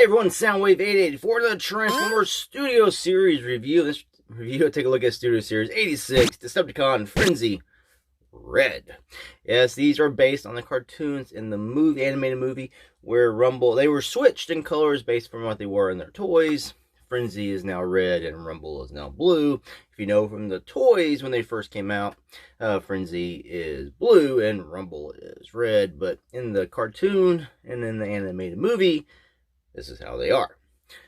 Hey everyone, Soundwave 884, the Transformers Studio Series review. This review, take a look at Studio Series 86, Decepticon Frenzy Red. Yes, these are based on the cartoons in the animated movie, where Rumble, they were switched in colors based from what they were in their toys. Frenzy is now red and Rumble is now blue. If you know from the toys when they first came out, Frenzy is blue and Rumble is red. But in the cartoon and in the animated movie, this is how they are.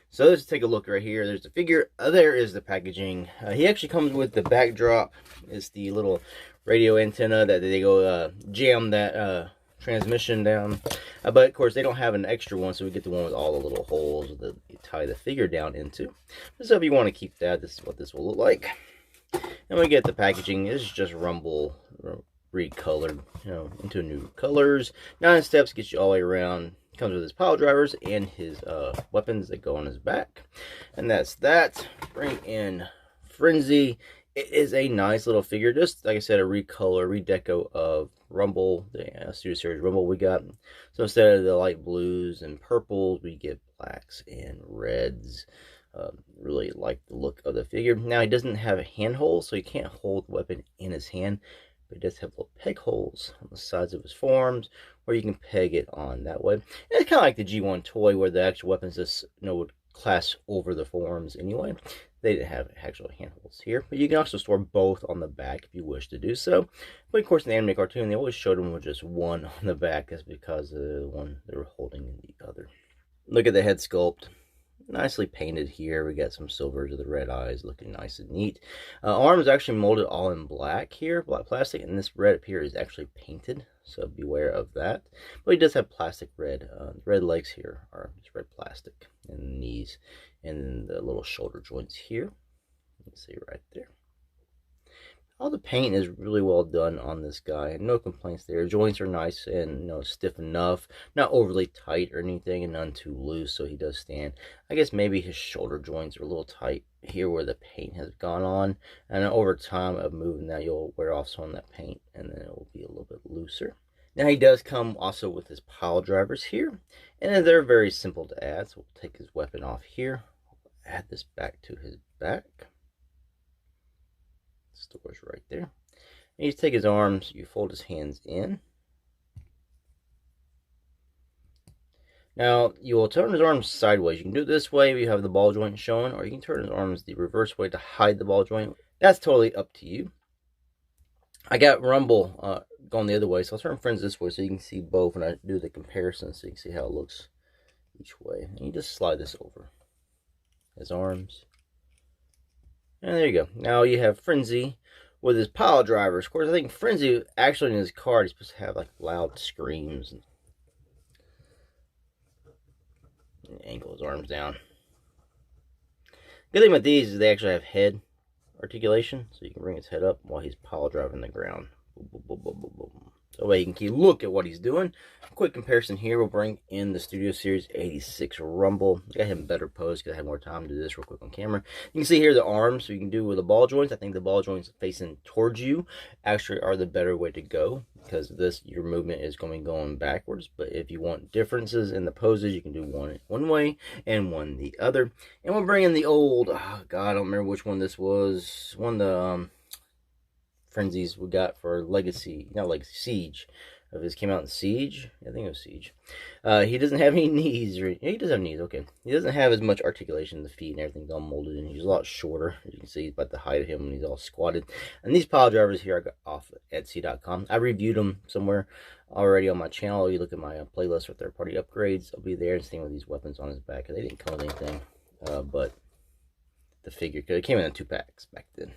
So let's take a look right here. There's the figure. There is the packaging. He actually comes with the backdrop. It's the little radio antenna that they go jam that transmission down. But of course they don't have an extra one, so we get the one with all the little holes that you tie the figure down into. So if you want to keep that, this is what this will look like. And we get the packaging. This is just Rumble recolored, into new colors. 9 steps gets you all the way around. Comes with his pile drivers and his weapons that go on his back. And that's that. Bring in Frenzy. It is a nice little figure. Just, like I said, a redeco of Rumble, the Studio Series Rumble we got. So instead of the light blues and purples, we get blacks and reds. Really like the look of the figure. Now, he doesn't have a handhold, so he can't hold the weapon in his hand. But he does have little peg holes on the sides of his forearms where you can peg it on that way. And it's kind of like the G1 toy where the actual weapons just would clasp over the forearms anyway. They didn't have actual handholds here. But you can also store both on the back if you wish to do so. But of course in the anime cartoon they always showed them with just one on the back. That's because of the one they were holding in the other. Look at the head sculpt. Nicely painted here. We got some silvers of the red eyes, looking nice and neat. Arms actually molded all in black here, black plastic, and this red up here is actually painted, so beware of that. But he does have plastic red. Red legs here are just red plastic, and the knees, and the little shoulder joints here. You can see right there. All the paint is really well done on this guy. No complaints there. Joints are nice and stiff enough. Not overly tight or anything, and none too loose, so he does stand. I guess maybe his shoulder joints are a little tight here where the paint has gone on. And over time of moving that, you'll wear off some of that paint, and then it will be a little bit looser. Now he does come also with his pile drivers here, and they're very simple to add. So we'll take his weapon off here. Add this back to his back. Stores right there. And you take his arms, you fold his hands in. Now you will turn his arms sideways. You can do it this way if you have the ball joint showing, or you can turn his arms the reverse way to hide the ball joint. That's totally up to you. I got Rumble going the other way, so I'll turn Friends this way so you can see both when I do the comparison, so you can see how it looks each way. And you just slide this over his arms. And there you go. Now you have Frenzy with his pile drivers. Of course, I think Frenzy, actually in his card, he's supposed to have like loud screams. And angle his arms down. Good thing about these is they actually have head articulation. So you can bring his head up while he's pile driving the ground. Boom, boom, boom, boom, boom, boom. So that way you can keep look at what he's doing. Quick comparison here. We'll bring in the Studio Series 86 Rumble. I got him better pose because I had more time to do this real quick on camera. You can see here the arms, so you can do with the ball joints. I think the ball joints facing towards you actually are the better way to go, because this, your movement is going backwards. But if you want differences in the poses, you can do one way and one the other. And we'll bring in the old, oh God, I don't remember which one this was. One of the Frenzies we got for Legacy, not Legacy, Siege. If this came out in Siege, I think it was Siege. He doesn't have any knees. He does have knees, okay. He doesn't have as much articulation in the feet and everything's all molded in. He's a lot shorter. As you can see, about the height of him when he's all squatted. And these pile drivers here I got off Etsy.com. I reviewed them somewhere already on my channel. You look at my playlist for third-party upgrades. I'll be there and seeing with these weapons on his back. They didn't come with anything, but the figure, because it came in 2 packs back then.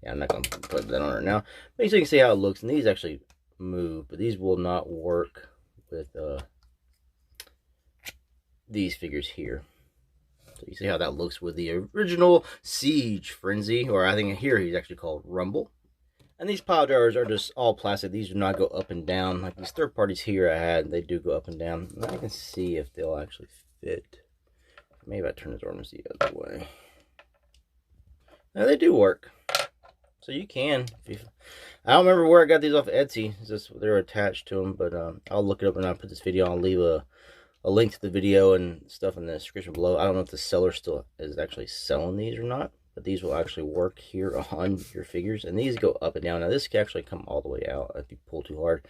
Yeah, I'm not going to put that on right now. But so you can see how it looks. And these actually move, but these will not work with these figures here. So you see how that looks with the original Siege Frenzy, or I think here he's actually called Rumble. And these pile drivers are just all plastic. These do not go up and down. Like these third parties here I had, they do go up and down. And I can see if they'll actually fit. Maybe I turn his arms the other way. Now they do work. So you can. I don't remember where I got these off of Etsy. It's just they're attached to them, but I'll look it up and I'll put this video. I'll leave a a link to the video and stuff in the description below. I don't know if the seller still is actually selling these or not, but these will actually work here on your figures. And these go up and down. Now this can actually come all the way out if you pull too hard,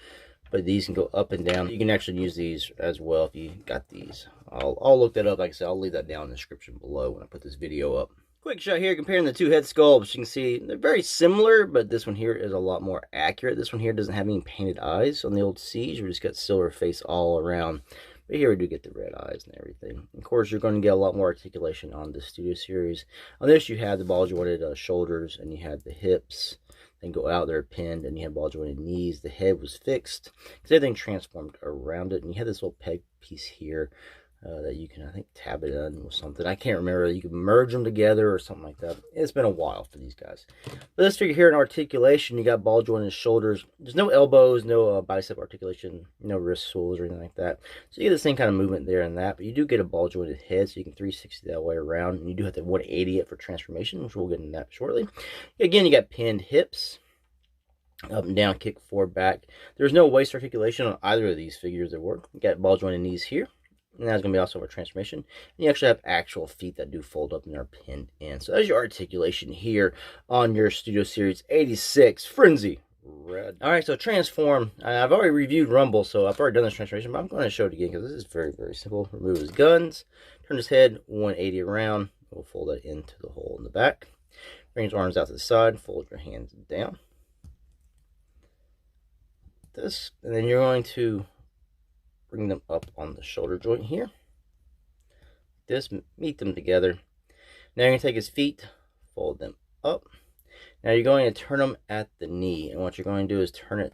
but these can go up and down. You can actually use these as well if you got these. I'll look that up. Like I said, I'll leave that down in the description below when I put this video up. Quick shot here comparing the two head sculpts. You can see they're very similar, but this one here is a lot more accurate. This one here doesn't have any painted eyes. On the old Siege, we just got silver face all around. But here we do get the red eyes and everything. Of course, you're going to get a lot more articulation on the Studio Series. On this, you have the ball jointed shoulders, and you had the hips. Then go out there pinned, and you had ball jointed knees. The head was fixed because everything transformed around it. And you had this little peg piece here. That you can, I think, tab it in with something. I can't remember. You can merge them together or something like that. It's been a while for these guys. But this figure here in articulation, you got ball jointed shoulders. There's no elbows, no bicep articulation, no wrist swivels or anything like that. So you get the same kind of movement there and that. But you do get a ball jointed head, so you can 360 that way around. And you do have to 180 it for transformation, which we'll get into that shortly. Again, you got pinned hips. Up and down, kick forward, back. There's no waist articulation on either of these figures that work. You got ball jointed knees here. And that's going to be also a transformation. And you actually have actual feet that do fold up and are pinned in. So there's your articulation here on your Studio Series 86 Frenzy Red. Alright, so transform. I've already reviewed Rumble, so I've already done this transformation, but I'm going to show it again because this is very, very simple. Remove his guns, turn his head 180 around. We'll fold that into the hole in the back. Bring his arms out to the side, fold your hands down. This, and then you're going to bring them up on the shoulder joint here. Just meet them together. Now you're going to take his feet, fold them up. Now you're going to turn them at the knee. And what you're going to do is turn it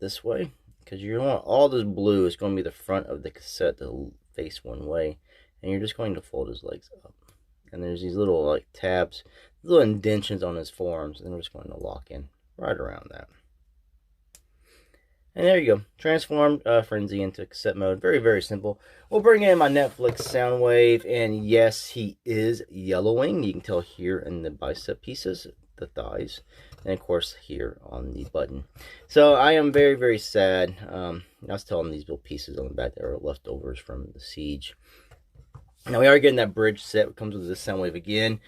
this way. Because you want all this blue is going to be the front of the cassette to face one way. And you're just going to fold his legs up. And there's these little like tabs, little indentions on his forearms. And we're just going to lock in right around that. And there you go. Transformed Frenzy into cassette mode. Very, very simple. We'll bring in my Netflix Soundwave. And yes, he is yellowing. You can tell here in the bicep pieces, the thighs. And of course here on the button. So I am very, very sad. I was telling these little pieces on the back that are leftovers from the Siege. Now we are getting that bridge set. It comes with this Soundwave again.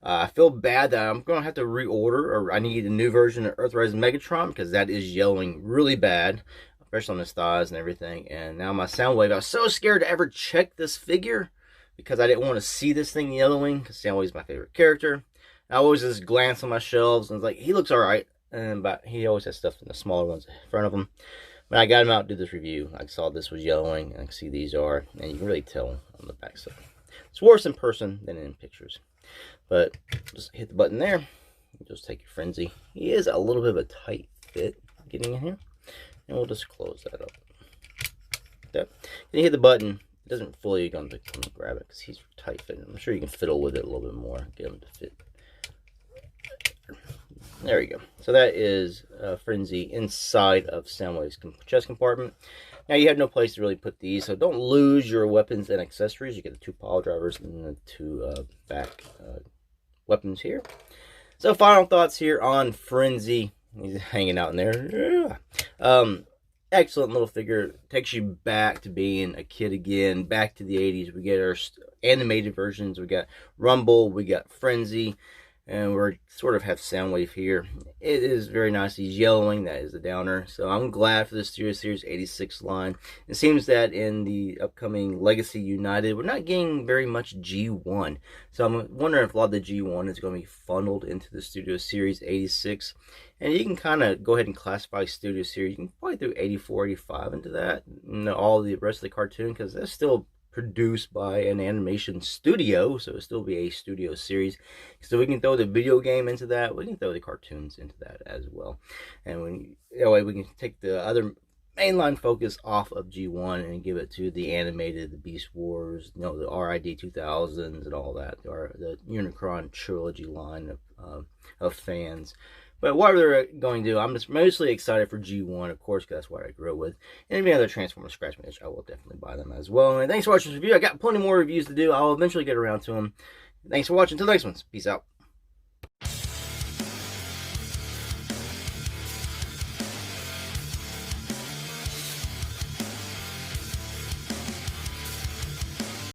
I feel bad that I'm going to have to reorder, or I need a new version of Earthrise Megatron, because that is yellowing really bad, especially on his thighs and everything. And now my Soundwave, I was so scared to ever check this figure, because I didn't want to see this thing yellowing, because Soundwave is my favorite character. I always just glance on my shelves, and it's like, he looks alright, but he always has stuff in the smaller ones in front of him. When I got him out to do this review, I saw this was yellowing, and I can see these are, and you can really tell on the back side. It's worse in person than in pictures. But just hit the button there. Just take your Frenzy. He is a little bit of a tight fit getting in here. And we'll just close that up. Like that. Then you hit the button. It doesn't fully come to grab it because he's tight fitting. I'm sure you can fiddle with it a little bit more. Get him to fit. There we go. So that is Frenzy inside of Soundwave's chest compartment. Now you have no place to really put these, so don't lose your weapons and accessories. You get the two PILEDRIVERs and the two back weapons here. So final thoughts here on Frenzy. He's hanging out in there. Excellent little figure. Takes you back to being a kid again, back to the 80s. We get our animated versions. We got Rumble, we got Frenzy. And we sort of have Soundwave here. It is very nice. He's yellowing. That is the downer. So I'm glad for the Studio Series 86 line. It seems that in the upcoming Legacy United, we're not getting very much G1. So I'm wondering if a lot of the G1 is going to be funneled into the Studio Series 86. And you can kind of go ahead and classify Studio Series. You can probably do 84, 85 into that. And all the rest of the cartoon, because that's still produced by an animation studio, so it'll still be a studio series. So we can throw the video game into that, we can throw the cartoons into that as well, and that way we can take the other mainline focus off of G1 and give it to the animated, the Beast Wars, you know, the RID 2000s and all that, or the Unicron trilogy line of fans. But what they're going to do, I'm just mostly excited for G1, of course, because that's what I grew up with. And any other Transformers scratch match, I will definitely buy them as well. And thanks for watching this review. I got plenty more reviews to do. I'll eventually get around to them. Thanks for watching. Until the next one. Peace out.